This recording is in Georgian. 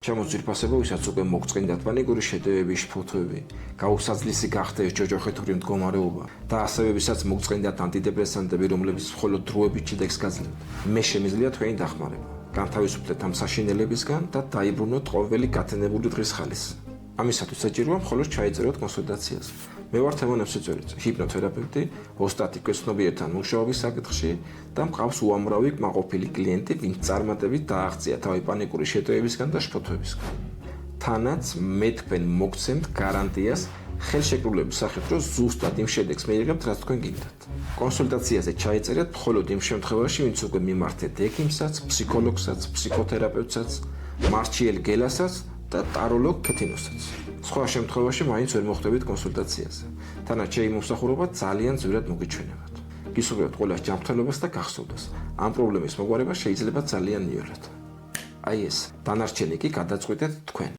Ჩამოძვირფასება, ვისაც უკვე მოგწყინდათ პანიკური შეტევების ფოთოები, გაუსაძლისი გახდა ეს ჯოჯოხეთური მდგომარეობა და ასევე ვისაც მოგწყინდათ ანტიდეპრესანტები, რომლებიც მხოლოდ დროებით ჩიდეკს გაძლევთ. მე შემიძლია თქვენი დახმარება. განთავისუფლეთ ამ საშინელებისგან და დაიბრუნოთ ყოველი გათენებული დღის ხალისი. ამისათვის საჭიროა მხოლოდ ჩაიწეროთ კონსულტაციაზე. მე ვარ თემო ნებსიწვერიძე, ჰიპნოთერაპევტი, ოსტატი კეცნობიერთან მუშაობის საკითხში და მყავს უამრავი კმაყოფილი კლიენტი, ვინც წარმატებით დააღწია თავი პანიკური შეტევებისგან და შფოთვებისგან. თანაც მე თქვენ მოგცემთ გარანტიას ხელშეკრულების სახით, რომ ზუსტად იმ შედეგს მიიღებთ, რაც თქვენ გინდათ. კონსულტაციაზე ჩაიწერეთ მხოლოდ იმ შემთხვევაში, ვინც უკვე მიმართეთ ექიმსაც, ფსიქოლოგსაც, ფსიქოთერაპევტსაც, მარჩიელ გელასაც და ტაროლოგ ქეთინოსაც. სხვა შემთხვევაში მაინც ვერ მოხვდებით კონსულტაციაზე. თანაც შეიმოსახურება ძალიან ძვირად მოგიჩვენებათ. გისურვებთ ყველას ჯანმრთელობას და გახსოვდეს, ამ პრობლემის მოგვარება შეიძლება ძალიან იოლად. აი ეს, დანარჩენი კი გადაწყვიტეთ თქვენ.